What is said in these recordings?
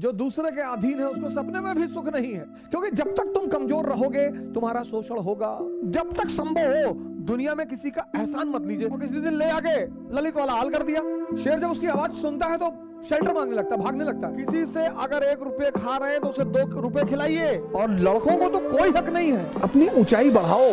जो दूसरे के अधीन है उसको सपने में भी सुख नहीं है, क्योंकि जब तक तुम कमजोर रहोगे तुम्हारा शोषण होगा। जब तक संभव हो दुनिया में किसी का एहसान मत लीजिए। और किसी दिन ले आके ललित वाला हाल कर दिया। शेर जब उसकी आवाज सुनता है तो शेल्टर मांगने लगता है, भागने लगता है। किसी से अगर 1 रुपए खा रहे हैं तो उसे 2 रुपए खिलाइए। और लड़कों को तो कोई हक नहीं है, अपनी ऊंचाई बढ़ाओ।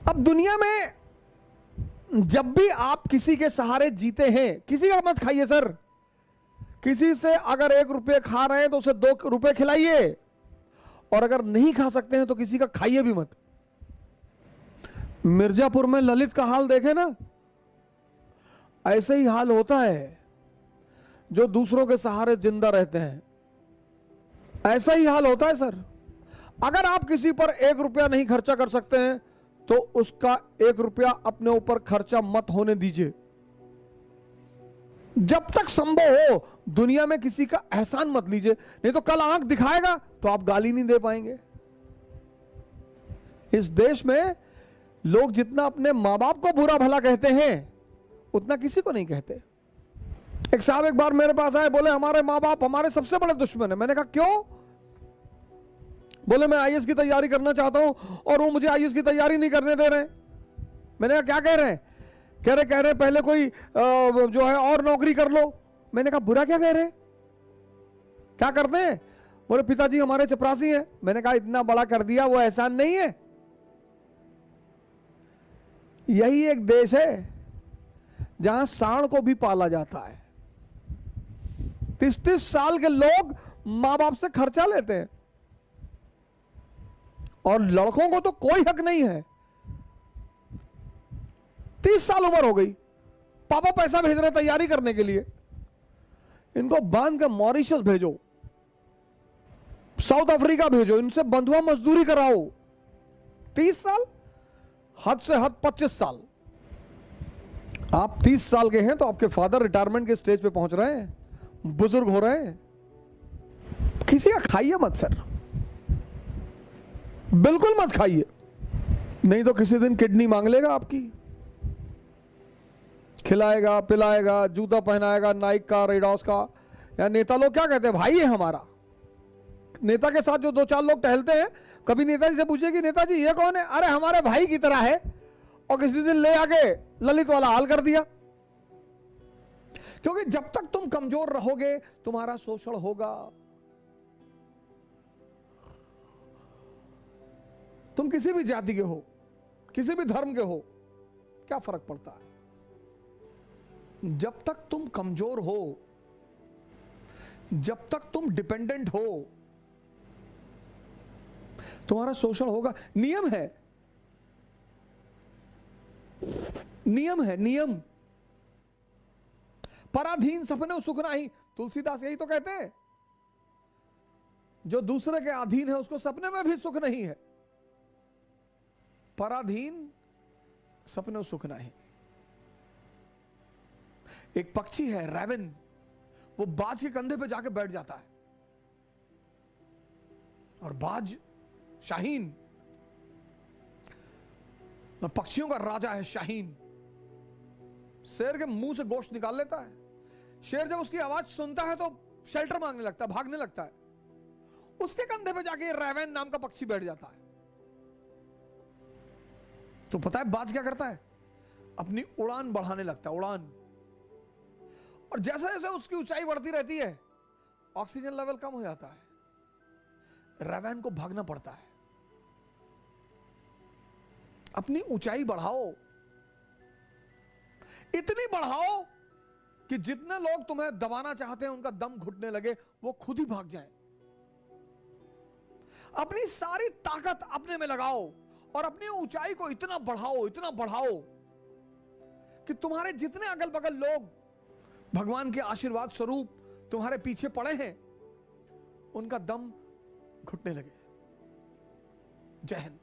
अब दुनिया में जब भी आप किसी के सहारे जीते हैं, किसी का मत खाइए सर। किसी से अगर 1 रुपए खा रहे हैं तो उसे 2 रुपए खिलाइए। और अगर नहीं खा सकते हैं तो किसी का खाइए भी मत। मिर्जापुर में ललित का हाल देखे ना, ऐसे ही हाल होता है जो दूसरों के सहारे जिंदा रहते हैं। ऐसा ही हाल होता है सर। अगर आप किसी पर 1 रुपया नहीं खर्चा कर सकते हैं तो उसका 1 रुपया अपने ऊपर खर्चा मत होने दीजिए। जब तक संभव हो दुनिया में किसी का एहसान मत लीजिए, नहीं तो कल आंख दिखाएगा तो आप गाली नहीं दे पाएंगे। इस देश में लोग जितना अपने मां बाप को बुरा भला कहते हैं उतना किसी को नहीं कहते। एक साहब एक बार मेरे पास आए, बोले हमारे मां बाप हमारे सबसे बड़े दुश्मन है। मैंने कहा क्यों? बोले मैं आईएएस की तैयारी करना चाहता हूं और वो मुझे आईएएस की तैयारी नहीं करने दे रहे। मैंने कहा क्या कह रहे हैं? कह रहे पहले कोई जो है और नौकरी कर लो। मैंने कहा बुरा क्या कह रहे? क्या करते हैं? बोले पिताजी हमारे चपरासी हैं। मैंने कहा इतना बड़ा कर दिया, वो एहसान नहीं है। यही एक देश है जहां सांड को भी पाला जाता है। 30-30 साल के लोग मां बाप से खर्चा लेते हैं और लड़कों को तो कोई हक नहीं है। 30 साल उम्र हो गई, पापा पैसा भेज रहे तैयारी करने के लिए। इनको बांध के मॉरिशस भेजो, साउथ अफ्रीका भेजो, इनसे बंधुआ मजदूरी कराओ। 30 साल, हद से हद 25 साल। आप 30 साल के हैं तो आपके फादर रिटायरमेंट के स्टेज पे पहुंच रहे हैं, बुजुर्ग हो रहे हैं। किसी का खाइए मत सर, बिल्कुल मत खाइए, नहीं तो किसी दिन किडनी मांग लेगा आपकी। खिलाएगा पिलाएगा, जूता पहनाएगा नाइक का, रेडॉस का। या नेता लोग क्या कहते हैं, भाई है हमारा। नेता के साथ जो 2-4 लोग टहलते हैं, कभी नेताजी से पूछे कि नेताजी ये कौन है? अरे हमारे भाई की तरह है। और किसी दिन ले आके ललित वाला हाल कर दिया। क्योंकि जब तक तुम कमजोर रहोगे तुम्हारा शोषण होगा। तुम किसी भी जाति के हो, किसी भी धर्म के हो, क्या फर्क पड़ता है? जब तक तुम कमजोर हो, जब तक तुम डिपेंडेंट हो, तुम्हारा शोषण होगा। नियम है, नियम है, नियम। पराधीन सपने सुख नाही, तुलसीदास यही तो कहते हैं। जो दूसरे के अधीन है उसको सपने में भी सुख नहीं है। पराधीन सपने सुख नहीं। एक पक्षी है रैवन, वो बाज के कंधे पे जाके बैठ जाता है। और बाज शाहीन, पक्षियों का राजा है शाहीन। शेर के मुंह से गोश्त निकाल लेता है। शेर जब उसकी आवाज सुनता है तो शेल्टर मांगने लगता है, भागने लगता है। उसके कंधे पे जाके रैवन नाम का पक्षी बैठ जाता है। तो पता है बाज क्या करता है? अपनी उड़ान बढ़ाने लगता है, उड़ान। और जैसे जैसे उसकी ऊंचाई बढ़ती रहती है ऑक्सीजन लेवल कम हो जाता है, रैवन को भागना पड़ता है। अपनी ऊंचाई बढ़ाओ, इतनी बढ़ाओ कि जितने लोग तुम्हें दबाना चाहते हैं उनका दम घुटने लगे, वो खुद ही भाग जाएं। अपनी सारी ताकत अपने में लगाओ और अपनी ऊंचाई को इतना बढ़ाओ कि तुम्हारे जितने अगल बगल लोग भगवान के आशीर्वाद स्वरूप तुम्हारे पीछे पड़े हैं उनका दम घुटने लगे। जय हिंद।